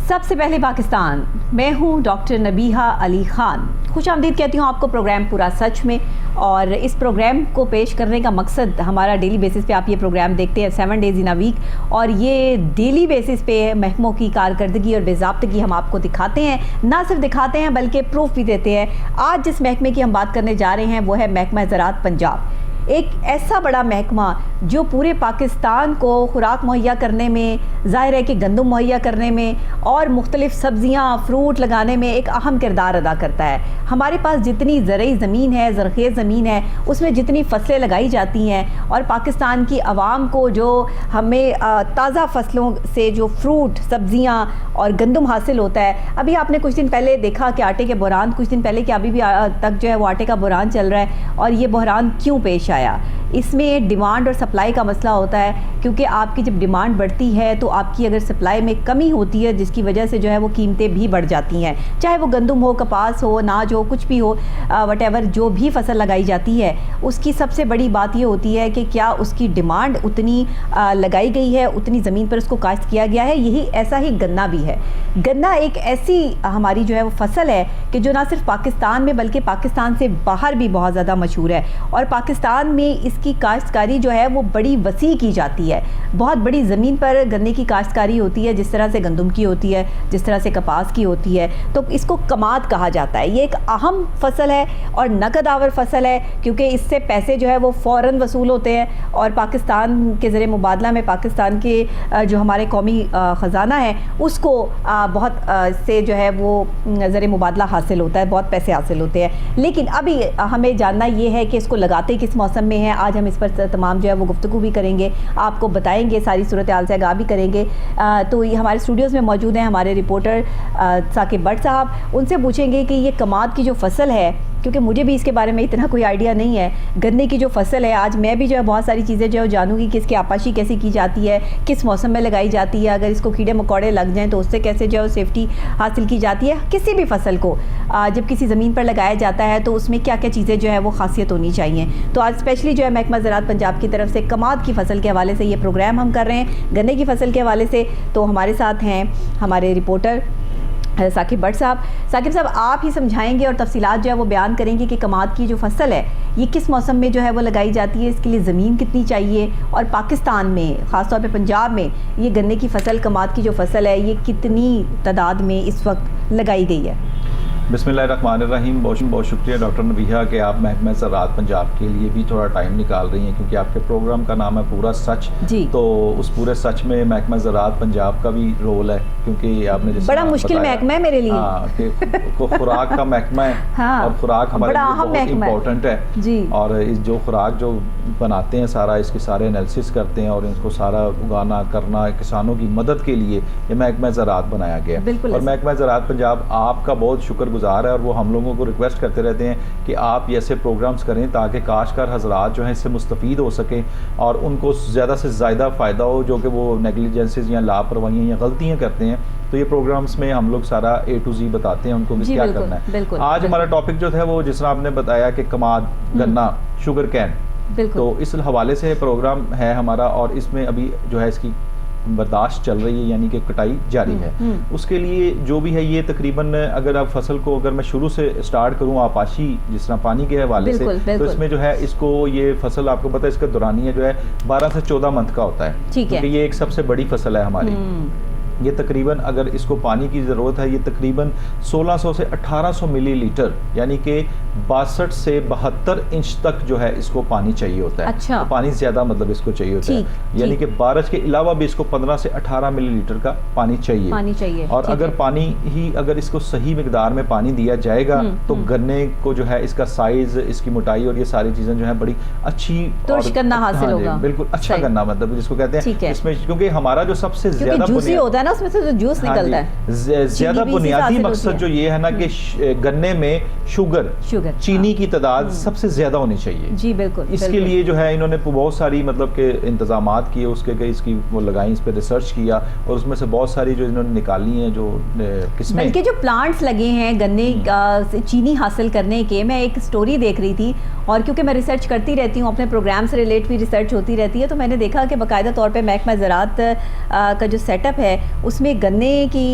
सबसे पहले पाकिस्तान, मैं हूं डॉक्टर नबीहा अली ख़ान। खुश आमदीद कहती हूं आपको प्रोग्राम पूरा सच में। और इस प्रोग्राम को पेश करने का मकसद, हमारा डेली बेसिस पे आप ये प्रोग्राम देखते हैं 7 डेज़ इन अ वीक, और ये डेली बेसिस पे महकमों की कारकर्दगी और बेज़ाब्तगी हम आपको दिखाते हैं। ना सिर्फ दिखाते हैं बल्कि प्रूफ भी देते हैं। आज जिस महकमे की हम बात करने जा रहे हैं वो है महकमा ज़राअत पंजाब। एक ऐसा बड़ा महकमा जो पूरे पाकिस्तान को खुराक मुहैया करने में, ज़ाहिर है कि गंदम मुहैया करने में और मुख्तलिफ़ सब्ज़ियाँ फ्रूट लगाने में एक अहम किरदार अदा करता है। हमारे पास जितनी ज़रई ज़मीन है, ज़रख़ेज़ ज़मीन है, उसमें जितनी फसलें लगाई जाती हैं और पाकिस्तान की आवाम को जो हमें ताज़ा फसलों से जो फ्रूट, सब्ज़ियाँ और गंदम हासिल होता है। अभी आपने कुछ दिन पहले देखा कि आटे के बहरान, कुछ दिन पहले कि अभी भी तक जो है वो आटे का बहरान चल रहा है। और ये बहरान क्यों पेश आया? इसमें डिमांड और सप्लाई का मसला होता है, क्योंकि आपकी जब डिमांड बढ़ती है तो आपकी अगर सप्लाई में कमी होती है, जिसकी वजह से जो है वो कीमतें भी बढ़ जाती हैं। चाहे वो गंदम हो, कपास हो, अनाज हो, कुछ भी हो, वटेवर जो भी फसल लगाई जाती है, उसकी सबसे बड़ी बात ये होती है कि क्या उसकी डिमांड उतनी लगाई गई है, उतनी ज़मीन पर उसको काश्त किया गया है। यही ऐसा ही गन्ना भी है। गन्ना एक ऐसी हमारी जो है वो फसल है कि जो ना सिर्फ पाकिस्तान में बल्कि पाकिस्तान से बाहर भी बहुत ज़्यादा मशहूर है। और पाकिस्तान में इसकी काश्तकारी जो है वो बड़ी वसी की जाती है। बहुत बड़ी ज़मीन पर गन्ने की काश्तकारी होती है, जिस तरह से गंदम की होती है, जिस तरह से कपास की होती है। तो इसको कमाद कहा जाता है। ये एक अहम फसल है और नकद आवर फसल है, क्योंकि इससे पैसे जो है वो फ़ौरन वसूल होते हैं। और पाकिस्तान के ज़रिए मुबादला में पाकिस्तान के जो हमारे कौमी ख़जाना है उसको बहुत से जो है वो ज़रिए मुबादला हासिल होता है, बहुत पैसे हासिल होते हैं। लेकिन अभी हमें जानना ये है कि इसको लगाते किस मौसम में है। आज हम इस पर तमाम जो है वो गुफ्तगू भी करेंगे, आपको बताएंगे, सारी सूरत हाल से आगाह भी करेंगे। तो ये हमारे स्टूडियोज़ में मौजूद हैं हमारे रिपोर्टर साकिब भट्ट साहब। उनसे पूछेंगे कि ये कमाद की जो फसल है, क्योंकि मुझे भी इसके बारे में इतना कोई आइडिया नहीं है, गन्ने की जो फसल है, आज मैं भी जो है बहुत सारी चीज़ें जो है जानूंगी कि इसकी आपाशी कैसे की जाती है, किस मौसम में लगाई जाती है, अगर इसको कीड़े मकोड़े लग जाएं तो उससे कैसे जो है सेफ्टी हासिल की जाती है। किसी भी फसल को जब किसी ज़मीन पर लगाया जाता है तो उसमें क्या क्या चीज़ें जो है वो खासियत होनी चाहिए। तो आज स्पेशली जो है महकमा ज़राअत पंजाब की तरफ से कमाद की फसल के हवाले से ये प्रोग्राम हम कर रहे हैं, गन्ने की फसल के हवाले से। तो हमारे साथ हैं हमारे रिपोर्टर साकिब भट्ट साहब। साकिब साहब, आप ही समझाएंगे और तफसीलात जो है वो बयान करेंगे कि कमाद की जो फसल है ये किस मौसम में जो है वो लगाई जाती है, इसके लिए ज़मीन कितनी चाहिए, और पाकिस्तान में ख़ासतौर पे पंजाब में ये गन्ने की फसल, कमाद की जो फसल है, ये कितनी तादाद में इस वक्त लगाई गई है? बिस्मिल्लाहिर्रहमानिर्रहीम। बहुत शुक्रिया डॉक्टर नबीहा कि आप महकमा ज़राअत पंजाब के लिए भी थोड़ा टाइम निकाल रही हैं, क्योंकि आपके प्रोग्राम का नाम है पूरा सच जी। तो उस पूरे सच में महकमा ज़राअत पंजाब का भी रोल है, क्योंकि आपने जैसे बड़ा मुश्किल महकमा है मेरे लिए। कि खुराक का महकमा है हाँ, और खुराक हमारे लिए बहुत इम्पोर्टेंट है जी। और इस जो खुराक जो बनाते हैं सारा, इसके सारे एनालिसिस करते हैं और इसको सारा उगाना करना किसानों की मदद के लिए ये महकमा ज़राअत बनाया गया। और महकमा ज़राअत पंजाब आपका बहुत शुक्रगुजार है, और वो हम लोगों को रिक्वेस्ट करते रहते हैं कि आप ऐसे प्रोग्राम्स करें ताकि काश्तकार हज़रात जो हैं इससे मुस्तफ़ीद हो सकें और उनको ज़्यादा से ज़्यादा फ़ायदा हो, जो कि वो नेगलिजेंसेस या लापरवाहियाँ या गलतियाँ करते हैं। तो ये प्रोग्राम्स में हम लोग सारा A to Z बताते हैं उनको क्या करना है। आज हमारा टॉपिक जो था वो जिस तरह आपने बताया कि कमाद, गन्ना, शुगर कैन, तो इस हवाले से प्रोग्राम है हमारा, और इसमें अभी जो है इसकी बर्दाश्त चल रही है, यानी कि कटाई जारी है। उसके लिए जो भी है ये तकरीबन, अगर आप फसल को, अगर मैं शुरू से स्टार्ट करूँ आपाशी जिस तरह पानी के हवाले से, तो इसमें जो है इसको ये फसल आपको पता है इसका दौरानिया जो है 12 से 14 मंथ का होता है, क्योंकि ये एक सबसे बड़ी फसल है हमारी। ये तकरीबन, अगर इसको पानी की ज़रूरत है, ये तकरीबन 1600 से 1800 मिलीलीटर, यानी कि 62 से 72 इंच तक जो है इसको पानी चाहिए होता है। अच्छा। तो पानी ज़्यादा मतलब इसको चाहिए होता है, यानी कि बारिश के अलावा भी इसको 15 से 18 मिलीलीटर का पानी चाहिए। और अगर पानी ही, अगर इसको सही मिकदार में पानी दिया जाएगा तो गन्ने को जो है इसका साइज, इसकी मोटाई और ये सारी चीज़ें जो है बड़ी अच्छी गन्ना हासिल होगा, बिल्कुल अच्छा गन्ना, मतलब जिसको कहते हैं इसमें, क्योंकि हमारा जो सबसे ज्यादा होता है ना उसमें से जो जूस निकलता है, ज्यादा बुनियादी मकसद जो ये है ना कि गन्ने में शुगर चीनी की तादाद सबसे ज्यादा होनी चाहिए जी। बिल्कुल। इसके लिए जो है इन्होंने बहुत सारी मतलब के इंतजामात किए, उसके इसकी वो लगाई, इस पर रिसर्च किया, और उसमें से बहुत सारी जो इन्होंने निकाली हैं जो किस्में, बल्कि जो प्लांट्स लगे हैं गन्ने से चीनी हासिल करने के। मैं एक स्टोरी देख रही थी, और क्योंकि मैं रिसर्च करती रहती हूँ, अपने प्रोग्राम से रिलेट भी रिसर्च होती रहती है, तो मैंने देखा कि बाकायदा तौर पर महकमा ज़राअत का जो सेटअप है उसमें गन्ने की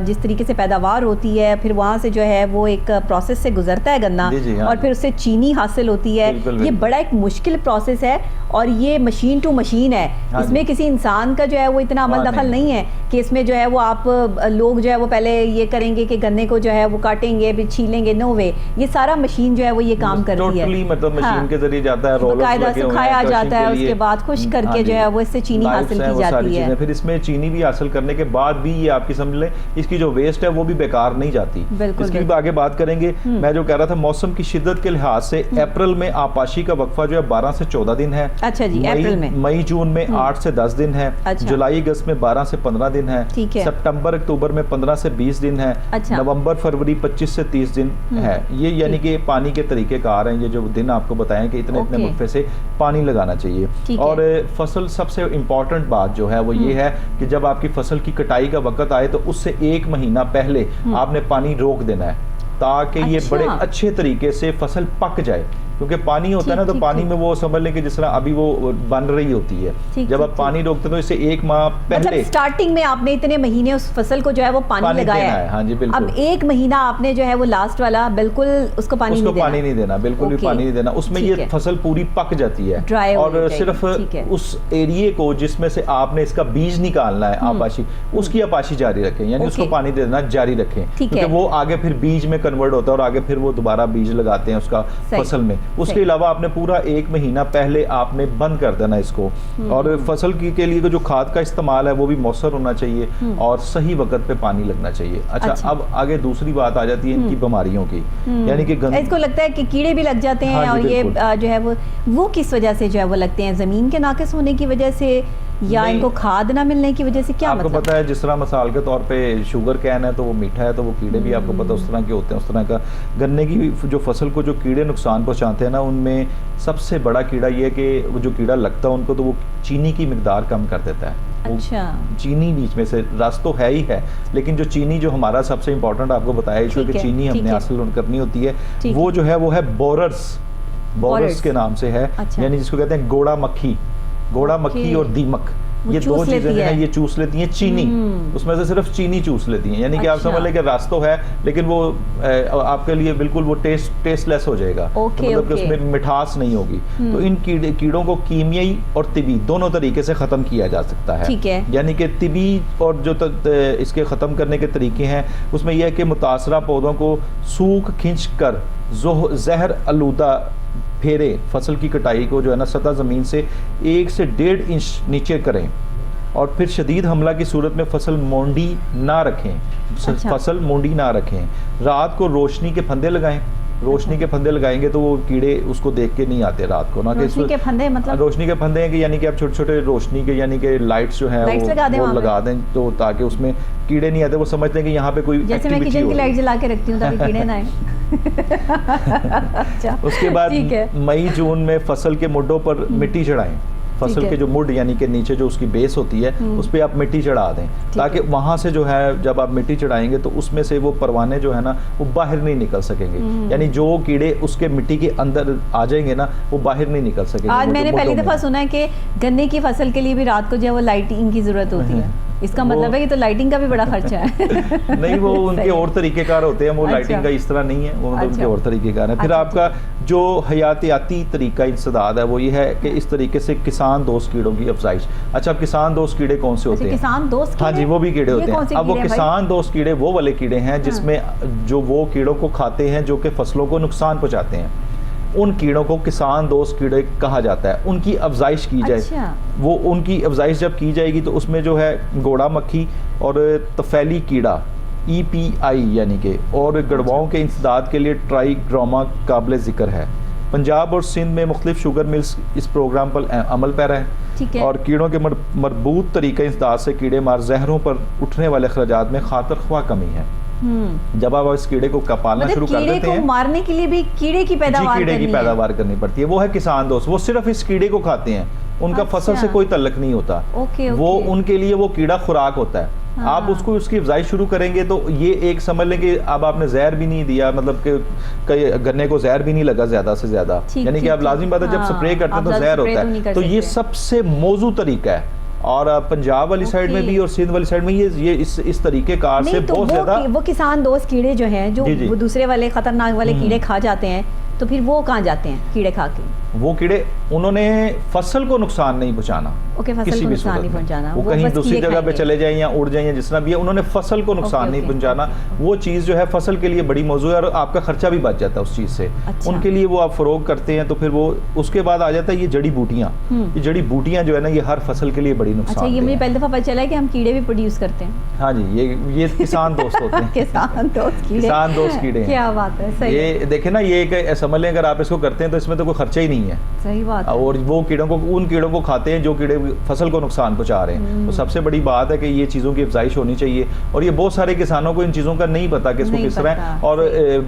जिस तरीके से पैदावार होती है, फिर वहाँ से जो है वो एक प्रोसेस से गुजरता है गन्ना, और फिर उससे चीनी हासिल होती है। ये बड़ा एक मुश्किल प्रोसेस है और ये मशीन टू मशीन है, इसमें किसी इंसान का जो है वो इतना अमल दखल नहीं है कि इसमें जो है वो आप लोग जो है वो पहले ये करेंगे कि गन्ने को जो है वो काटेंगे फिर छीलेंगे, नो वे, ये सारा मशीन जो है वो ये काम करती है। मतलब मशीन के जरिए जाता है, कायदा सुखाया जाता है, उसके बाद खुश करके जो है वो इससे चीनी हासिल की जाती है। फिर इसमें चीनी भी हासिल करने के बाद भी ये आपकी समझ लें इसकी जो वेस्ट है वो भी बेकार नहीं जाती। इसकी भी आगे बात करेंगे। मैं जो कह रहा था मौसम की शिद्दत के लिहाज से अप्रैल में आपाशी का वक्फा जो है 12 से 14 दिन है। अच्छा जी, अप्रैल में। मई जून में 8 से 10 दिन है। अच्छा। जुलाई अगस्त में 12 से 15 दिन है। सितंबर अक्टूबर में 15 से 20 दिन है। अच्छा। नवंबर फरवरी 25 से 30 दिन है। ये यानी कि पानी के तरीकेकार हैं, ये जो दिन आपको बताएं कि इतने इतने वक्फे से पानी लगाना चाहिए। और फसल सबसे इम्पोर्टेंट बात जो है वो ये है कि जब आपकी फसल की कटाई का वक्त आए तो उससे 1 महीना पहले आपने पानी रोक देना है ताकि ये बड़े अच्छे तरीके से फसल पक जाए, क्योंकि पानी होता है ना तो पानी में वो समझ लें कि जिस तरह अभी वो बन रही होती है, जब आप पानी रोकते तो इससे 1 माह पहले मतलब स्टार्टिंग में आपने इतने महीने उस फसल को जो है वो पानी लगाया है। हाँ जी बिल्कुल। अब 1 महीना आपने जो है वो लास्ट वाला बिल्कुल उसको पानी नहीं देना, बिल्कुल भी पानी नहीं देना। उसमें ये फसल पूरी पक जाती है और सिर्फ उस एरिए को जिसमें से आपने इसका बीज निकालना है आपाशी, उसकी आपाशी जारी रखें, यानी उसको पानी देना जारी रखें, क्योंकि वो आगे फिर बीज में कन्वर्ट होता है और आगे फिर वो दोबारा बीज लगाते हैं उसका फसल में। उसके अलावा आपने पूरा 1 महीना पहले आपने बंद कर देना इसको। और फसल के लिए जो खाद का इस्तेमाल है वो भी मौसर होना चाहिए और सही वक्त पे पानी लगना चाहिए। अच्छा, अब आगे दूसरी बात आ जाती है इनकी बीमारियों की, यानी कि इसको लगता है कि कीड़े भी लग जाते हैं। और ये जो है वो किस वजह से जो है वो लगते हैं, जमीन के नाकिस होने की वजह से या इनको खाद ना मिलने की वजह से? क्या आपको मतलब? पता है जिस तरह मिसाल के तौर पे शुगर कैन है तो वो मीठा है तो वो कीड़े भी आपको पता उस तरह के होते हैं। उस तरह का गन्ने की जो फसल को जो कीड़े नुकसान पहुंचाते हैं ना, उनमें सबसे बड़ा कीड़ा ये है कि वो जो कीड़ा लगता है उनको तो वो चीनी की मिकदार कम कर देता है। अच्छा। चीनी बीच में से रस तो है ही है, लेकिन जो चीनी जो हमारा सबसे इम्पोर्टेंट आपको बताया इसमें कि चीनी हमने हासिल करनी होती है, वो जो है वो है बोरस के नाम से है। यानी जिसको कहते हैं गोड़ा मक्खी और दीमक, ये 2 चीजें हैं ये चूस लेती हैं चीनी, उसमें से सिर्फ चीनी चूस लेती हैं। यानी कि आप समझ लें कि रस तो है लेकिन वो आपके लिए बिल्कुल वो टेस्टलेस हो जाएगा, मतलब कि उसमें मिठास नहीं होगी। तो इन कीड़ों को कीमियाई और तिबी दोनों तरीके से खत्म किया जा सकता है। यानी कि तिबी और जो इसके खत्म करने के तरीके हैं उसमें यह है कि मुतासरा पौधों को सूख खींच कर जहर आलूदा फेरे फसल की कटाई को जो है ना सतह ज़मीन से 1 से 1.5 इंच नीचे करें और फिर शदीद हमला की सूरत में फसल मोंडी ना रखें। फसल मोंडी ना रखें। रात को रोशनी के फंदे लगाएं। रोशनी के फंदे लगाएंगे तो वो कीड़े उसको देख के नहीं आते रात को ना। रोशनी के फंदे मतलब? रोशनी के फंदे हैं कि यानी कि आप छोटे छोटे रोशनी के यानी कि लाइट्स जो है वो लगा दें तो ताकि उसमें कीड़े नहीं आते। वो समझते हैं कि यहाँ पे कोई जैसे मैं किचन की लाइट जला के रखती हूँ ताकि कीड़े ना आए। अच्छा। उसके बाद मई जून में फसल के मुड्ढों पर मिट्टी चढ़ाएं। फसल के जो मुड यानी कि नीचे जो उसकी बेस होती है उस पर आप मिट्टी चढ़ा दें ताकि वहां से जो है जब आप मिट्टी चढ़ाएंगे तो उसमें से वो परवाने जो है ना वो बाहर नहीं निकल सकेंगे। यानी जो कीड़े उसके मिट्टी के अंदर आ जाएंगे ना वो बाहर नहीं निकल सकेंगे। आज मैंने पहली दफा सुना है कि गन्ने की फसल के लिए भी रात को जो है वो लाइटिंग की जरूरत होती है। इसका मतलब है कि तो लाइटिंग का भी बड़ा खर्चा है। नहीं, वो उनके और तरीकेकार होते हैं, वो लाइटिंग का इस तरह नहीं है, वो मतलब उनके और तरीकेकार है। फिर आपका जो हयातियाती तरीका इंसदाद है वो ये है कि इस तरीके से किसान दोस्त कीड़ों की अफजाइश। अच्छा, अब किसान दोस्त कीड़े कौन से होते हैं? किसान दोस्त? हाँ जी, वो भी कीड़े होते हैं। अब वो किसान दोस्त कीड़े वो वाले कीड़े हैं जिसमें जो वो कीड़ों को खाते हैं जो कि फसलों को नुकसान पहुंचाते हैं, उन कीड़ों को किसान दोस्त कीड़े कहा जाता है। उनकी अफजाइश की जाए। अच्छा। वो उनकी अफजाइश जब की जाएगी तो उसमें जो है गोड़ा मक्खी और तफैली कीड़ा EPI यानी कि और गड़वाओं के इंसदाद के लिए ट्राइग्रामा काबिल ज़िक्र है। पंजाब और सिंध में मुख्तलिफ शुगर मिल्स इस प्रोग्राम पर अमल पैरा है और कीड़ों के मरबूत तरीके इंसदाद से कीड़े मार जहरों पर उठने वाले अखराजात में खातर ख्वाह कमी है। जब आप इस कीड़े को पालना शुरू कर देते हैं, मारने के लिए भी कीड़े की पैदावार करनी पड़ती है। वो है किसान दोस्त, वो सिर्फ इस कीड़े को खाते हैं, उनका फसल से कोई तल्लक नहीं होता। वो उनके लिए वो कीड़ा खुराक होता है। हाँ। आप उसको उसकी अफजाइश शुरू करेंगे तो ये एक समझ लें कि अब आपने जहर भी नहीं दिया, मतलब कि गन्ने को जहर भी नहीं लगा ज्यादा से ज्यादा, यानी कि आप लाजिम बात है जब स्प्रे करते हैं तो जहर होता है। तो ये सबसे मौजू तरीका है और पंजाब वाली साइड में भी और सिंध वाली साइड में ये इस तरीके कार से बहुत ज्यादा वो किसान दोस्त कीड़े जो हैं जो वो दूसरे वाले खतरनाक वाले कीड़े खा जाते हैं, तो फिर वो कहाँ जाते हैं कीड़े खा के? वो कीड़े उन्होंने फसल को नुकसान नहीं पहुंचाना, फसल को नुकसान नहीं पहुंचाना, वो कहीं दूसरी जगह पे चले जाएं या उड़ जाएं या जिस तरह भी है, उन्होंने फसल को नुकसान नहीं पहुंचाना। वो चीज़ जो है फसल के लिए बड़ी मौजूद है और आपका खर्चा भी बच जाता है उस चीज़ से। उनके लिए वो आप फरोग करते हैं, तो फिर वो उसके बाद आ जाता है ये जड़ी बूटियाँ। ये जड़ी बूटियाँ जो है ना, ये हर फसल के लिए बड़ी नुकसान। ये मुझे पहली दफ़ा पता चला कि हम कीड़े भी प्रोड्यूस करते हैं। हाँ जी, ये किसान दोस्त होते हैं। किसान दोस्त कीड़े, क्या बात है। ये देखे ना, ये समझ लें अगर आप इसको करते हैं तो इसमें तो कोई खर्चा ही नहीं है। सही बात। और वो कीड़ों को, उन कीड़ों को खाते हैं जो कीड़े फसल को नुकसान पहुंचा रहे हैं। तो सबसे बड़ी बात है कि ये चीज़ों की अफजाइश होनी चाहिए, और ये बहुत सारे किसानों को इन चीज़ों का नहीं पता कि इसको किस तरह। और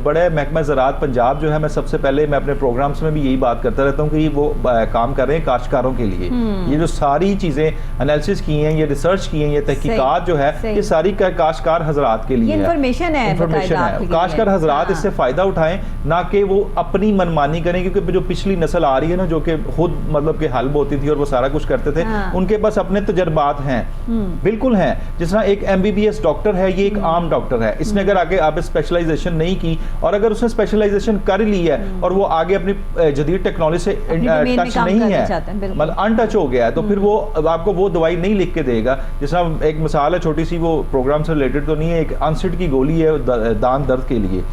बड़े महकमा ज़राअत पंजाब जो है, मैं सबसे पहले मैं अपने प्रोग्राम्स में भी यही बात करता रहता हूँ कि वो काम कर रहे हैं काश्तकारों के लिए। ये जो सारी चीज़ें एनालिसिस की हैं, ये रिसर्च की हैं, ये तहकीकात जो है, ये सारी काश्तकार हजरात के लिए इंफॉर्मेशन है। काश्तकार हजरात इससे फ़ायदा उठाएं, ना कि वो अपनी मनमानी करें, क्योंकि जो पिछली नस्ल आ रही है ना, जो कि खुद मतलब कि हल्ब होती थी और वो सारा कुछ करते थे, उनके पास अपने तजर्बात हैं, बिल्कुल हैं। जिस तरह एक MBBS डॉक्टर है, ये एक आम डॉक्टर है, इसने अगर आगे आप स्पेशलाइजेशन नहीं की, और अगर उसने स्पेशलाइजेशन कर ली है और वो आगे अपनी जदीद टेक्नोलॉजी से टच नहीं है, मतलब अनटच हो गया है, तो फिर वो आपको वो दवाई नहीं लिख के देगा। जिस तरह एक मिसाल है छोटी सी, वो प्रोग्राम से रिलेटेड तो नहीं है, एक अनसिड की गोली है दांत दर्द के लिए,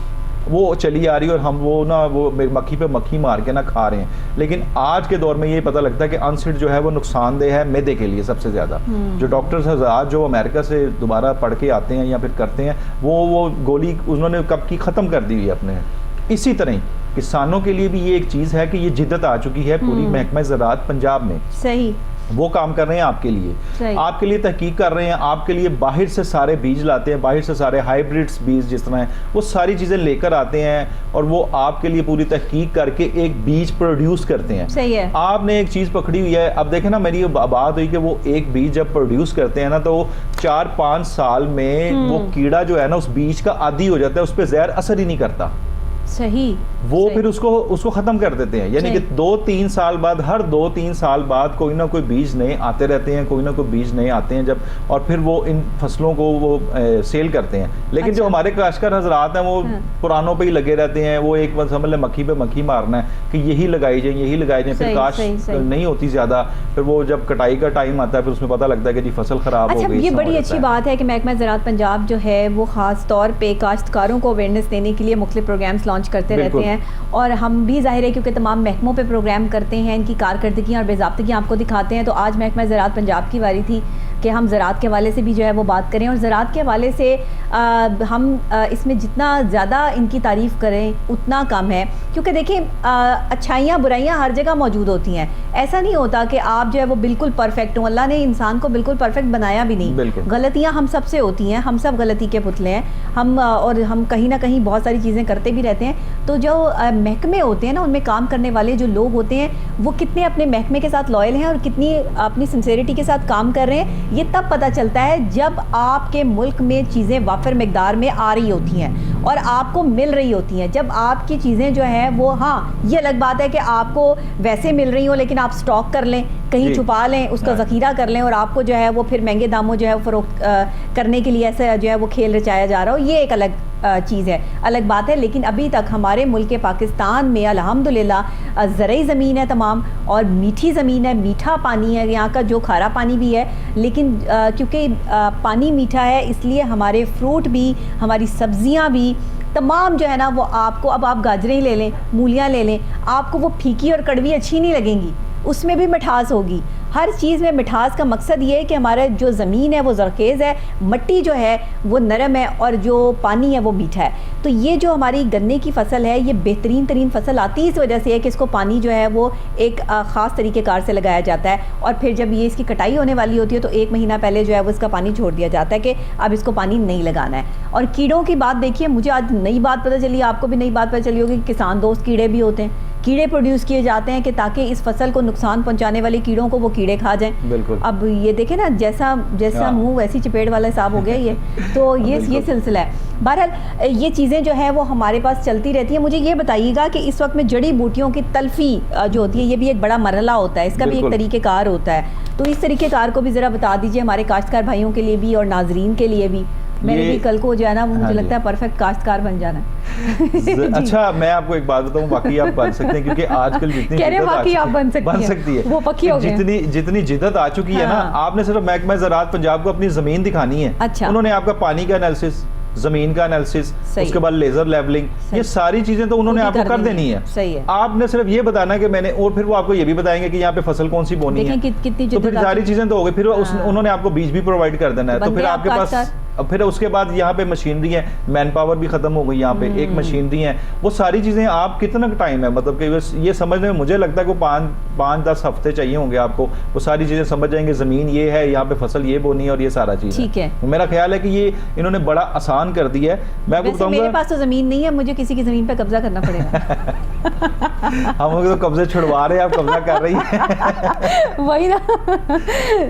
वो चली आ रही है और हम वो मक्खी पे मक्खी मार के ना खा रहे हैं। लेकिन आज के दौर में ये पता लगता है कि अनसिड जो है वो नुकसानदेह है मैदे के लिए सबसे ज़्यादा। जो डॉक्टर्स हज़ार जो अमेरिका से दोबारा पढ़ के आते हैं या फिर करते हैं, वो गोली उन्होंने कब की ख़त्म कर दी हुई है अपने। इसी तरह किसानों के लिए भी ये एक चीज़ है कि ये जिद्दत आ चुकी है पूरी महकमा ज़राअत पंजाब में। सही, वो काम कर रहे हैं आपके लिए तहकीक कर रहे हैं, आपके लिए बाहर से सारे बीज लाते हैं, बाहर से सारे हाइब्रिड्स बीज जिस तरह हैं, वो सारी चीज़ें लेकर आते हैं और वो आपके लिए पूरी तहकीक करके एक बीज प्रोड्यूस करते हैं। सही है। आपने एक चीज़ पकड़ी हुई है, अब देखें ना, मेरी बात हुई कि वो एक बीज जब प्रोड्यूस करते हैं ना, तो 4-5 साल में वो कीड़ा जो है ना उस बीज का आदी हो जाता है, उस पर जहर असर ही नहीं करता। सही। वो फिर उसको खत्म कर देते हैं, यानी कि 2-3 साल बाद, हर 2-3 साल बाद कोई ना कोई बीज नए आते रहते हैं, कोई ना कोई बीज नए आते हैं जब, और फिर वो इन फसलों को वो सेल करते हैं। लेकिन जो हमारे काश्तकार हजरात हैं वो पुरानों पे ही लगे रहते हैं, वो एक बार समझ ले मक्खी पे मक्खी मारना है कि यही लगाई जाए, फिर काश्त नहीं होती ज्यादा, फिर वो जब कटाई का टाइम आता है फिर उसमें पता लगता है कि जी फसल खराब हो गई। ये बड़ी अच्छी बात है कि महकमा ज़राअत पंजाब जो है वो खास तौर पे काश्तकारों को अवेयरनेस देने के लिए मुख्तलिफ प्रोग्राम्स लॉन्च करते रहते हैं, और हम भी जाहिर है क्योंकि तमाम महकमों पे प्रोग्राम करते हैं, इनकी कारकर्दगी और बेज़ाब्तगी आपको दिखाते हैं। तो आज महकमा ज़राअत पंजाब की बारी थी कि हम ज़राअत के हवाले से भी जो है वो बात करें, और ज़राअत के हवाले से हम इसमें जितना ज़्यादा इनकी तारीफ़ करें उतना कम है, क्योंकि देखिए अच्छाइयाँ बुराइयाँ हर जगह मौजूद होती हैं। ऐसा नहीं होता कि आप जो है वो बिल्कुल परफेक्ट हो, अल्लाह ने इंसान को बिल्कुल परफेक्ट बनाया भी नहीं, गलतियाँ हम सबसे होती हैं, हम सब गलती के पुतले हैं हम, और हम कहीं ना कहीं बहुत सारी चीज़ें करते भी रहते हैं। तो जो महकमे होते हैं ना, उनमें काम करने वाले जो लोग होते हैं वो कितने अपने महकमे के साथ लॉयल हैं और कितनी अपनी सिंसेरिटी के साथ काम कर रहे हैं, ये तब पता चलता है जब आपके मुल्क में चीज़ें वाफिर मिकदार में आ रही होती हैं और आपको मिल रही होती हैं। जब आपकी चीज़ें जो हैं वो, हाँ ये अलग बात है कि आपको वैसे मिल रही हो लेकिन आप स्टॉक कर लें, कहीं छुपा लें, उसका ज़ख़ीरा कर लें और आपको जो है वो फिर महंगे दामों जो है फ़रोख्त करने के लिए ऐसा जो है वो खेल रचाया जा रहा हो, ये एक अलग चीज़ है, अलग बात है। लेकिन अभी तक हमारे मुल्क पाकिस्तान में अल्हम्दुलिल्लाह ज़रई ज़मीन है तमाम, और मीठी ज़मीन है, मीठा पानी है, यहाँ का जो खारा पानी भी है, लेकिन क्योंकि पानी मीठा है इसलिए हमारे फ्रूट भी, हमारी सब्ज़ियाँ भी तमाम जो है ना वो आपको, अब आप गाजरें ले लें, मूलियाँ ले लें, आपको वो फीकी और कड़वी अच्छी नहीं लगेंगी, उसमें भी मिठास होगी। हर चीज़ में मिठास का मकसद ये है कि हमारा जो ज़मीन है वो ज़रखेज़ है, मिट्टी जो है वो नरम है और जो पानी है वो मीठा है। तो ये जो हमारी गन्ने की फ़सल है ये बेहतरीन तरीन फ़सल आती है इस वजह से है कि इसको पानी जो है वो एक ख़ास तरीक़ेकार से लगाया जाता है, और फिर जब ये इसकी कटाई होने वाली होती है तो 1 महीना पहले जो है वो इसका पानी छोड़ दिया जाता है कि अब इसको पानी नहीं लगाना है। और कीड़ों की बात देखिए, मुझे आज नई बात पता चली, आपको भी नई बात पता चली होगी कि किसान दोस्त कीड़े भी होते हैं, कीड़े प्रोड्यूस किए जाते हैं कि ताकि इस फसल को नुकसान पहुंचाने वाले कीड़ों को वो कीड़े खा जाएं। बिल्कुल। अब ये देखें ना, जैसा मुंह वैसी चपेट वाला हिसाब हो गया ये, तो ये सिलसिला है। बहरहाल ये चीज़ें जो है वो हमारे पास चलती रहती है। मुझे ये बताइएगा कि इस वक्त में जड़ी बूटियों की तलफी जो होती है ये भी एक बड़ा मरहला होता है, इसका भी एक तरीक़ेकार होता है, तो इस तरीके कार को भी ज़रा बता दीजिए हमारे काश्तकार भाइयों के लिए भी और नाजरीन के लिए भी। मैंने भी कल को जो है ना वो मुझे लगता है परफेक्ट काश्तकार बन जाना है। अच्छा, मैं आपको एक बात बताऊं, बाकी आप बन सकते हैं क्योंकि आजकल जितनी आप बन सकती है वो पक्की हो गई। जितनी जिद्दत आ चुकी है ना, आपने सिर्फ महकमा ज़राअत पंजाब को अपनी जमीन दिखानी है। अच्छा। उन्होंने आपका पानी का एनालिसिस, जमीन का एनालिसिस, उसके बाद लेजर लेवलिंग, ये सारी चीजें तो उन्होंने आपको कर देनी है। सही है। आपने सिर्फ ये बताना कि मैंने, और फिर वो आपको ये भी बताएंगे कि यहाँ पे फसल कौन सी बोनी है, तो फिर सारी चीजें तो हो गई। फिर उन्होंने आपको बीज भी प्रोवाइड कर देना है, तो फिर आपके पास अब फिर उसके बाद यहाँ पे मशीनरी है, मैन पावर भी खत्म हो गई, यहाँ पे एक मशीनरी है, वो सारी चीजें आप कितना टाइम है, मतलब कि ये समझने में मुझे लगता है कि 5-10 हफ्ते चाहिए होंगे आपको, वो सारी चीजें समझ जाएंगे, जमीन ये है, यहाँ पे फसल ये बोनी है और ये सारा चीज ठीक है। मेरा ख्याल है कि ये इन्होंने बड़ा आसान कर दिया है। मैं आपको बताऊंगा, मेरे पास तो जमीन नहीं है, मुझे किसी की जमीन पे कब्जा करना पड़ेगा। हम तो कब्जे छुड़वा रहे हैं, आप कब्जा कर रही है। वही ना।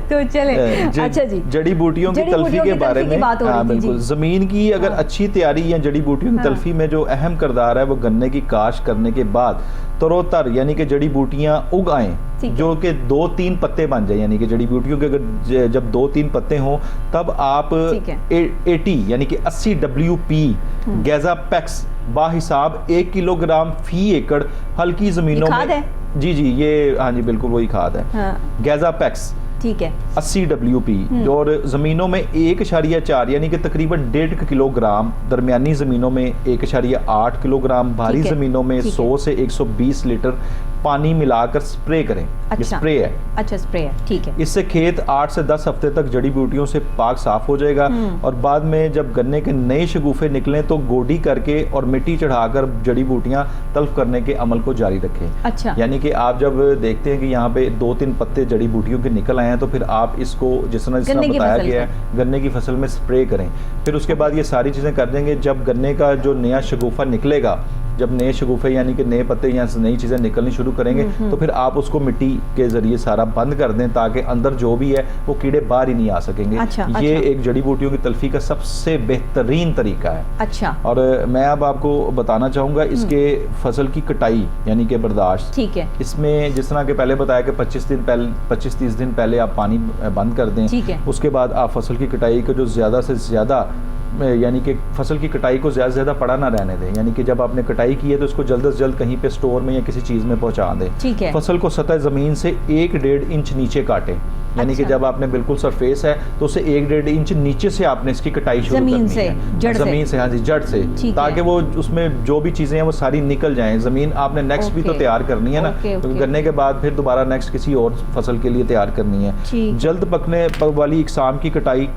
तो चले, अच्छा जी, जड़ी बूटियों की तल्फी के बारे में, हाँ बिल्कुल, जमीन की अगर अच्छी तैयारी या जड़ी बूटियों की तल्फी में जो अहम किरदार है वो गन्ने की काश्त करने के बाद तरोतर यानी कि जड़ी बूटियां उग आए, जो कि 2-3 पत्ते बन जाए, यानी कि जड़ी बूटियों के अगर जब 2-3 पत्ते हों तब आप 80 यानी कि 80 WP गैजापैक्स बाहिसाब 1 किलोग्राम फी एकड़ हल्की जमीनों में, जी ये हाँ जी बिल्कुल वही खाद है, गैजापैक्स, ठीक है, 80 WP, और जमीनों में 1.4 यानी कि तकरीबन 1.5 किलोग्राम, दरमियानी जमीनों में 1.8 किलोग्राम, भारी जमीनों में 100 से 120 लीटर पानी मिलाकर स्प्रे करें। अच्छा, स्प्रे है। अच्छा, स्प्रे है, ठीक है। इससे खेत 8 से 10 हफ्ते तक जड़ी बूटियों से पाक साफ हो जाएगा, और बाद में जब गन्ने के नए शगुफे निकलें तो गोडी करके और मिट्टी चढ़ाकर जड़ी बूटियां तल्फ करने के अमल को जारी रखें। अच्छा। यानी कि आप जब देखते हैं कि यहाँ पे 2-3 पत्ते जड़ी बूटियों के निकल आए हैं तो फिर आप इसको जिस तरह बताया गया है गन्ने की फसल में स्प्रे करें। फिर उसके बाद ये सारी चीज़ें कर देंगे। जब गन्ने का जो नया शगुफा निकलेगा, जब नए शगुफे यानी कि नए पत्ते या नई चीज़ें निकलनी शुरू करेंगे तो फिर आप उसको मिट्टी के जरिए सारा बंद कर दें ताकि अंदर जो भी है वो कीड़े बाहर ही नहीं आ सकेंगे। अच्छा, ये एक जड़ी बूटियों की तल्फी का सबसे बेहतरीन तरीका है। अच्छा। और मैं अब आपको बताना चाहूँगा इसके फसल की कटाई यानी कि बर्दाश्त। ठीक है। इसमें जिस तरह के पहले बताया कि 25-30 दिन पहले आप पानी बंद कर दें। ठीक है। उसके बाद आप फसल की कटाई को जो ज़्यादा से ज़्यादा यानी कि फसल की कटाई को ज़्यादा से ज़्यादा पड़ा ना रहने दें, यानी कि जब आपने कटाई की है तो उसको जल्द से जल्द कहीं पे स्टोर में या किसी चीज़ में पहुंचा दें। ठीक है। फसल को सतह ज़मीन से 1-1.5 इंच नीचे काटें, यानी कि जब आपने बिल्कुल सरफेस है तो उसे 1-1.5 इंच नीचे से आपने इसकी कटाई शुरू करनी है, जमीन से, हाँ जी, जड़ से, ताकि वो उसमें जो भी चीज़ें हैं वो सारी निकल जाएं। ज़मीन आपने नेक्स्ट भी तो तैयार करनी है ना, क्योंकि गन्ने के बाद फिर दोबारा नेक्स्ट किसी और फसल के लिए तैयार करनी है। जल्द पकने वाली इकसाम की कटाई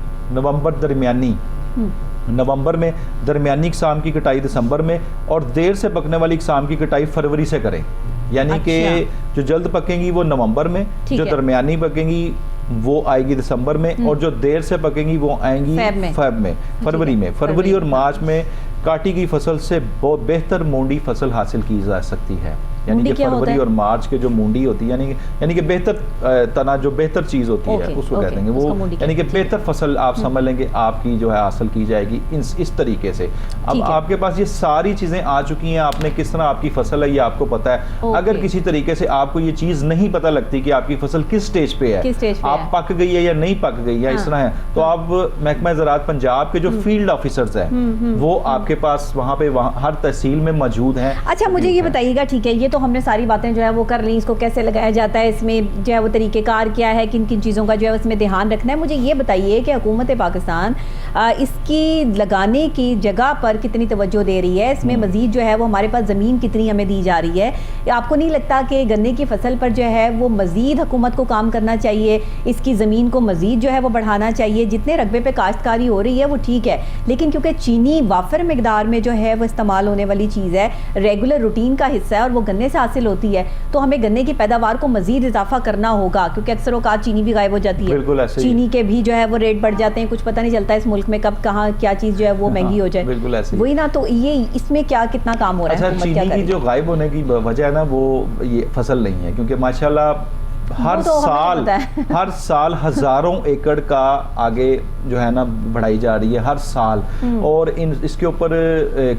नवंबर में, दरमियानी इकसाम की कटाई दिसंबर में, और देर से पकने वाली इकसाम की कटाई फरवरी से करें। यानी कि जो जल्द पकेंगी वो नवंबर में, जो दरमियानी पकेंगी वो आएगी दिसंबर में, और जो देर से पकेंगी वो आएंगी फरवरी में। फरवरी और मार्च में काटी गई फसल से बहुत बेहतर मूंडी फसल हासिल की जा सकती है। यानी कि फरवरी और मार्च के जो मूंडी होती है यानी कि बेहतर तना, जो बेहतर चीज़ होती है उसको कहते हैं वो, यानी कि बेहतर फसल आप समझ लेंगे आपकी जो है हासिल की जाएगी इस तरीके से। अब आपके पास ये सारी चीज़ें आ चुकी हैं, आपने किस तरह आपकी फसल है ये आपको पता है। अगर किसी तरीके से आपको ये चीज़ नहीं पता लगती कि आपकी फसल किस स्टेज पे है, आप पक गई है या नहीं पक गई है, इस तरह है, तो आप महकमा ज़राअत पंजाब के जो फील्ड ऑफिसर्स हैं वो आपके पास वहाँ पे हर तहसील में मौजूद हैं। अच्छा, मुझे ये बताइएगा, ठीक है, ये तो हमने सारी बातें जो है वो कर ली, इसको कैसे लगाया जाता है, इसमें जो है वो तरीक़ेकार क्या है, किन किन चीज़ों का जो है इसमें ध्यान रखना है। मुझे ये बताइए कि हुकूमत पाकिस्तान इसकी लगाने की जगह पर कितनी तवज्जो दे रही है, इसमें मज़ीद जो है वो हमारे पास ज़मीन कितनी हमें दी जा रही है। आपको नहीं लगता कि गन्ने की फसल पर जो है वो मज़ीद हुकूमत को काम करना चाहिए, इसकी ज़मीन को मज़ीद जो है वो बढ़ाना चाहिए? जितने रकबे पे काश्तकारी हो रही है वो ठीक है, लेकिन क्योंकि चीनी वाफर मिकदार में जो है वो इस्तेमाल होने वाली चीज़ है, रेगुलर रूटीन का हिस्सा है और वो गन्ने से हासिल होती है, तो हमें गन्ने की पैदावार को मजीद इजाफा करना होगा, क्योंकि अक्सर औकात चीनी भी गायब हो जाती है। चीनी के भी जो है वो रेट बढ़ जाते हैं, कुछ पता नहीं चलता इस मुल्क में कब कहाँ क्या चीज़ जो है वो महंगी हो जाए। वही ना, तो ये इसमें क्या कितना काम हो रहा है? चीनी की जो गायब होने की वजह है ना वो ये फसल नहीं है, क्योंकि माशाल्लाह हर साल हजारों एकड़ का आगे जो है ना बढ़ाई जा रही है हर साल, और इसके ऊपर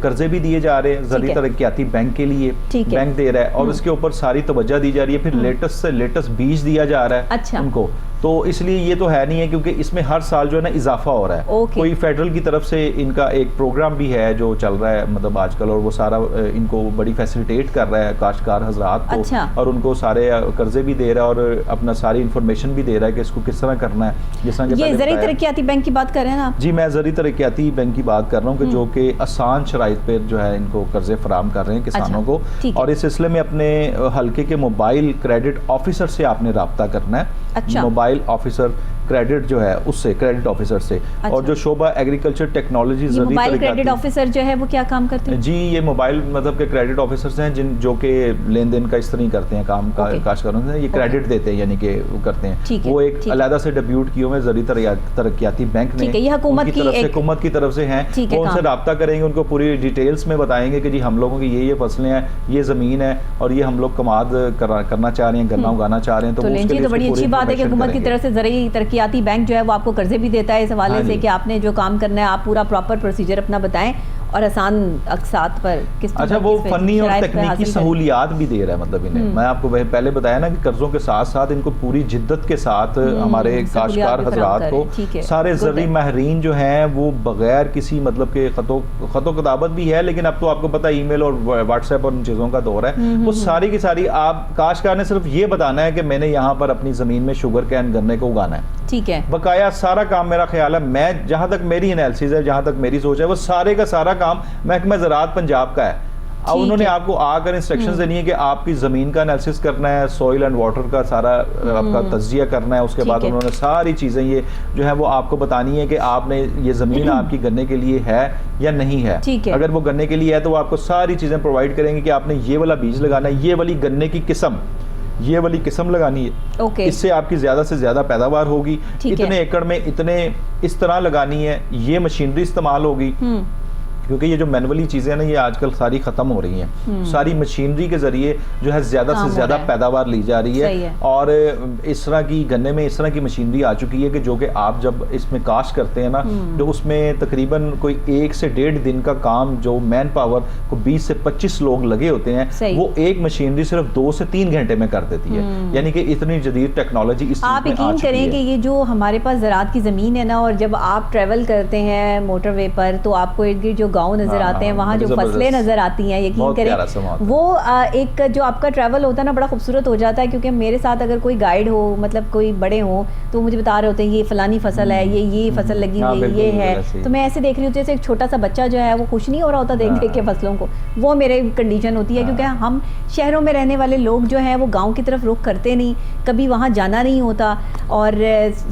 कर्जे भी दिए जा रहे हैं, ज़रूरी तरक्याती बैंक के लिए बैंक दे रहा है, और उसके ऊपर सारी तवज्जो दी जा रही है। फिर लेटेस्ट से लेटेस्ट बीज दिया जा रहा है उनको, तो इसलिए ये तो है नहीं है, क्योंकि इसमें हर साल जो है ना इजाफा हो रहा है। कोई फेडरल की तरफ से इनका एक प्रोग्राम भी है जो चल रहा है मतलब आजकल, और वो सारा इनको बड़ी फैसिलिटेट कर रहा है काश्तकार हजरात को। अच्छा। और उनको सारे कर्जे भी दे रहा है और अपना सारी इन्फॉर्मेशन भी दे रहा है कि इसको किस तरह करना है। जिस तरह ये ज़री तरक्याती बैंक की बात कर रहे हैं ना? जी, मैं ज़री तरक्याती बैंक की बात कर रहा हूँ कि जो कि आसान शराइत पे जो है इनको कर्जे फराहम कर रहे हैं किसानों को। और इस सिलसिले में अपने हल्के के मोबाइल क्रेडिट ऑफिसर से आपने राब्ता करना है। अच्छा। मोबाइल ऑफिसर क्रेडिट जो है उससे, क्रेडिट ऑफिसर से। अच्छा। और जो शोबा agriculture technology mobile credit officer जो है वो क्या काम करते हैं? जी, ये मोबाइल मतलब के क्रेडिट ऑफिसर्स हैं जिन जो के लेन देन का इस तरह करते हैं काम का काश्तकारों से, ये क्रेडिट देते हैं यानी कि वो करते हैं। वो एक अलहदा से डेब्यूट किए हुए ज़री तरक्याती बैंक ने, हुकूमत की तरफ से हैं, वो उनसे राब्ता करेंगे, उनको पूरी डिटेल्स में बताएंगे कि जी हम लोगों की ये फसलें हैं, ये ज़मीन है और ये हम लोग कमाद करना चाह रहे हैं, गन्ना उगाना चाह रहे हैं। तो बड़ी अच्छी बात है कि हुकूमत की तरफ से ज़री तरक्याती बैंक जो है वो आपको कर्जे भी देता है इस हवाले से कि आपने जो काम करना है आप पूरा प्रॉपर प्रोसीजर अपना बताएं और आसान अक़सात पर किस तरह। अच्छा, वो फनी और तकनीकी सहूलियात भी दे रहा है मतलब इन्हें। मैं आपको पहले बताया ना कि कर्जों के साथ साथ इनको पूरी जिद्दत के साथ हमारे काश्तकार हजरात को सारे ज़री माहरीन जो हैं वो बगैर किसी मतलब के खतो किताबत भी है, लेकिन अब तो आपको पता है ईमेल और व्हाट्सएप और उन चीज़ों का दौर है। वो सारी की सारी आप काश्तकार ने सिर्फ ये बताना है कि मैंने यहाँ पर अपनी ज़मीन में शुगर कैन गन्ने को उगाना है, ठीक है। बकाया सारा काम मेरा ख्याल है, मैं जहाँ तक मेरी एनालिसिस है, जहाँ तक मेरी सोच है, वो सारे का सारा काम महकमा ज़राअत पंजाब का है। अब उन्होंने आपको आकर इंस्ट्रक्शंस देनी है कि आपकी ज़मीन का एनालिसिस करना है, सॉइल एंड वाटर का सारा आपका तज्जिया करना है। उसके बाद उन्होंने सारी चीज़ें ये जो है वो आपको बतानी है कि आपने ये ज़मीन आपकी गन्ने के लिए है या नहीं है। अगर वो गन्ने के लिए है तो वो आपको सारी चीज़ें प्रोवाइड करेंगे कि आपने ये वाला बीज लगाना है, ये वाली गन्ने की किस्म, ये वाली किस्म लगानी है, इससे आपकी ज़्यादा से ज़्यादा पैदावार होगी, इतने एकड़ में इतने इस तरह लगानी है, ये मशीनरी इस्तेमाल होगी। क्योंकि ये जो मैनुअली चीज़ें हैं ना ये आजकल सारी ख़त्म हो रही हैं, सारी मशीनरी के ज़रिए जो है ज़्यादा से ज़्यादा पैदावार ली जा रही है। और इस तरह की गन्ने में इस तरह की मशीनरी आ चुकी है कि जो कि आप जब इसमें काश्त करते हैं ना, जो उसमें तकरीबन कोई 1 से 1.5 दिन का काम जो मैन पावर को 20 से 25 लोग लगे होते हैं, वो एक मशीनरी सिर्फ 2 से 3 घंटे में कर देती है। यानी कि इतनी जदीद टेक्नोलॉजी इस आप यकीन करें कि ये जो हमारे पास ज़राअत की ज़मीन है ना, और जब आप ट्रैवल करते हैं मोटरवे पर तो आपको इर्द गिर्द जो गाँव नजर आते हैं, वहाँ जो फसलें नजर आती हैं, यकीन करें वो एक जो आपका ट्रैवल होता है ना बड़ा खूबसूरत हो जाता है। क्योंकि मेरे साथ अगर कोई गाइड हो, मतलब कोई बड़े हो, तो मुझे बता रहे होते हैं ये फलानी फसल है, ये फसल लगी हुई है, ये है। तो मैं ऐसे देख रही होती है जैसे एक छोटा सा बच्चा जो है वो खुश नहीं हो रहा होता देख देख के फसलों को, वो मेरे कंडीशन होती है। क्योंकि हम शहरों में रहने वाले लोग जो हैं वो गाँव की तरफ रुख करते नहीं, कभी वहाँ जाना नहीं होता, और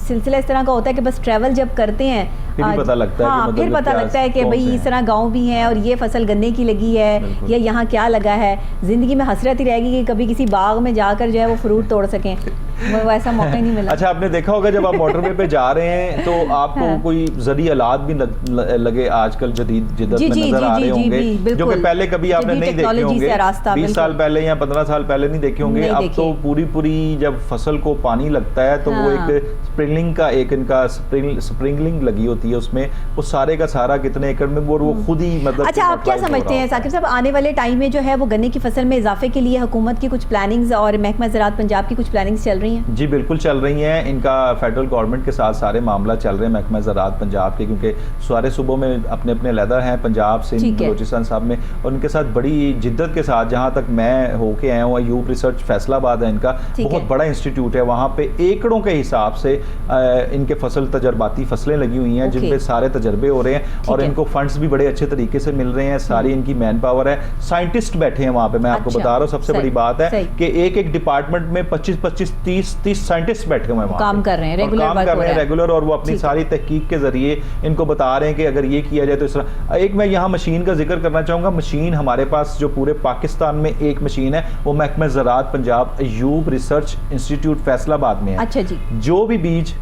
सिलसिला इस तरह का होता है कि बस ट्रैवल जब करते हैं फिर पता लगता है, हाँ, फिर पता लगता है कि भाई इस तरह गाँव भी है और ये फसल गन्ने की लगी है या यहाँ क्या लगा है। जिंदगी में हसरत ही रहेगी कि कभी किसी बाग में जाकर जो है वो फ्रूट तोड़ सकें, वो ऐसा मौका ही नहीं मिला। अच्छा, आपने देखा होगा जब आप मोटरवे पे जा रहे हैं तो आपको कोई ज़री आलात भी लगे आजकल जदीद जिद्दत में नजर आ रहे होंगे, जो कि पहले कभी आपने नहीं देखे होंगे, 20 साल पहले या 15 साल पहले नहीं देखे होंगे। अब तो पूरी जब फसल को पानी लगता है तो वो एक स्प्रिंगलिंग का एक इनका स्प्रिंगलिंग लगी होती है, उसमें वो सारे का सारा कितने एकड़ में वो खुद ही मतलब। अच्छा, आप क्या समझते हैं साकिब साहब, आने वाले टाइम में जो है वो गन्ने की फसल में इजाफे के लिए हुकूमत की कुछ प्लानिंग्स और महकमा ज़राअत पंजाब की कुछ प्लानिंग्स चल रही हैं? जी बिल्कुल चल रही हैं। इनका फेडरल गवर्नमेंट के साथ सारे मामला चल रहे हैं महकमा ज़राअत पंजाब के, क्योंकि सारे सूबों में अपने अपने अलहदा हैं, पंजाब सिंध बलूचिस्तान साहब में, और उनके साथ बड़ी जिद्दत के साथ, जहाँ तक मैं होके आया हूँ, अयूब रिसर्च फैसलाबाद है इनका, बहुत बड़ा इंस्टीट्यूट है, वहाँ पे एकड़ों के हिसाब से इनके फसल तजर्बाती फसलें लगी हुई हैं जिन पे सारे तजर्बे हो रहे हैं, और इनको फंड्स भी बड़े अच्छे तरीके से मिल रहे हैं, सारी इनकी मैन पावर है, साइंटिस्ट बैठे हैं वहाँ पे। मैं आपको बता रहा हूँ सबसे बड़ी बात है कि एक डिपार्टमेंट में 25-25, 30 साइंटिस्ट बैठे हुए हैं, काम कर रहे हैं रेगुलर, और वो अपनी सारी तहकीक के जरिए इनको बता रहे हैं कि अगर ये किया जाए तो इस तरह। एक मैं यहाँ मशीन का जिक्र करना चाहूँगा। मशीन हमारे पास जो पूरे पाकिस्तान में एक मशीन है, वो महकमा ज़राअत पंजाब अयूब रिसर्च इंस्टीट्यूट फैसलाबाद में है। अच्छा जी। जो भी बीज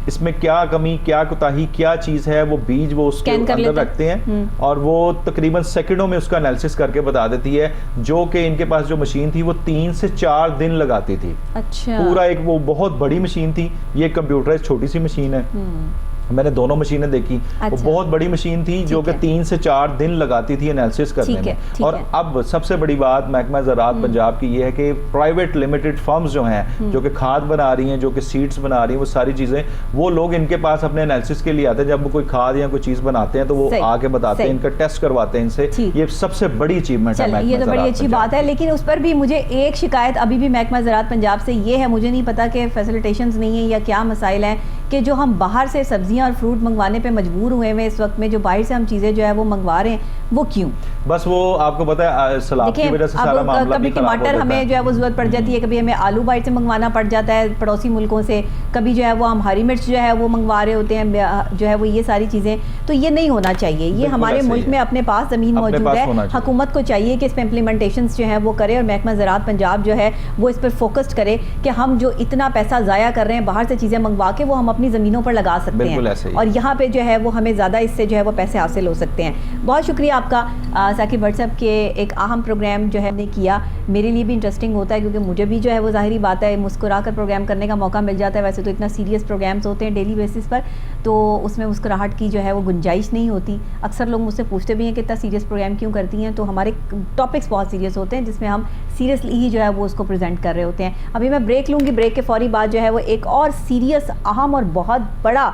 इसमें क्या कमी, क्या कोताही, क्या चीज़ है, वो बीज वो उसके अंदर रखते हैं और वो तकरीबन सेकंडों में उसका एनालिसिस करके बता देती है, जो कि इनके पास जो मशीन थी वो 3 से 4 दिन लगाती थी। अच्छा। पूरा एक वो बहुत बड़ी मशीन थी, ये कंप्यूटराइज छोटी सी मशीन है। मैंने दोनों मशीनें देखी। वो बहुत बड़ी मशीन थी जो कि 3 से 4 दिन लगाती थी एनालिसिस करने में। और अब सबसे बड़ी बात महकमा ज़राअत पंजाब की ये है कि प्राइवेट लिमिटेड फर्म्स जो हैं, जो कि खाद बना रही हैं, जो कि सीड्स बना रही हैं, वो सारी चीज़ें वो लोग इनके पास अपने एनालिसिस के लिए आते हैं। जब वो कोई खाद या कोई चीज़ बनाते हैं तो वो आके बताते हैं, इनका टेस्ट करवाते हैं इनसे। ये सबसे बड़ी अचीवमेंट है। ये तो बड़ी अच्छी बात है, लेकिन उस पर भी मुझे एक शिकायत अभी भी महकमा ज़राअत पंजाब से ये है, मुझे नहीं पता कि फैसिलिटेशंस नहीं है या क्या मसाइल हैं कि जो हम बाहर से सब्जियां और फ्रूट मंगवाने पे मजबूर हुए हैं इस वक्त में, जो बाहर से हम चीज़ें जो है वो मंगवा रहे हैं, वो क्यों? बस वो आपको पता है सलाद की वजह से सारा मामला भी खराब हो जाता है। टमाटर हमें जो है वो ज़रूरत पड़ जाती है, कभी हमें आलू बाहर से मंगवाना पड़ जाता है पड़ोसी मुल्कों से, कभी जो है वो हम हरी मिर्च जो है वो मंगवा रहे होते हैं, जो है वो ये सारी चीज़ें। तो ये नहीं होना चाहिए। ये हमारे मुल्क में अपने पास ज़मीन मौजूद है, हुकूमत को चाहिए कि इस पर इम्प्लीमेंटेशन जो है वो करे, और महकमा ज़राअत पंजाब जो है वो इस पर फोकस्ड करे कि हम जो इतना पैसा ज़ाया कर रहे हैं बाहर से चीज़ें मंगवा के, वो हम अपनी ज़मीनों पर लगा सकते हैं और यहाँ पे जो है वो हमें ज़्यादा इससे जो है वो पैसे हासिल हो सकते हैं। बहुत शुक्रिया आपका साकिब भट्ट साहब के एक अहम प्रोग्राम जो है हमने किया। मेरे लिए भी इंटरेस्टिंग होता है क्योंकि मुझे भी जो है वो ज़ाहिरी बात है मुस्कुरा कर प्रोग्राम करने का मौका मिल जाता है। वैसे तो इतना सीरियस प्रोग्राम्स होते हैं डेली बेसिस पर, तो उसमें मुस्कुराहट की जो है वो गुंजाइश नहीं होती। अक्सर लोग मुझसे पूछते भी हैं कि इतना सीरियस प्रोग्राम क्यों करती हैं, तो हमारे टॉपिक्स बहुत सीरियस होते हैं जिसमें हम सीरियसली ही जो है वो उसको प्रेजेंट कर रहे होते हैं। अभी मैं ब्रेक लूँगी, ब्रेक के फौरी बाद जो है वो एक और सीरियस, अहम और बहुत बड़ा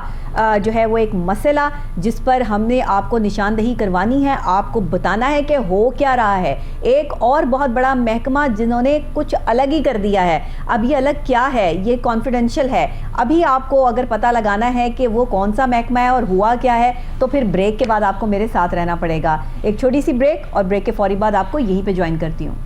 जो है वो एक मसला जिस पर हमने आपको निशानदही करवानी है, आपको बताना है कि हो क्या रहा है। एक और बहुत बड़ा महकमा जिन्होंने कुछ अलग ही कर दिया है। अब ये अलग क्या है, ये कॉन्फिडेंशियल है। अभी आपको अगर पता लगाना है कि वो कौन सा महकमा है और हुआ क्या है, तो फिर ब्रेक के बाद आपको मेरे साथ रहना पड़ेगा। एक छोटी सी ब्रेक, और ब्रेक के फौरी बाद आपको यहीं पे ज्वाइन करती हूँ।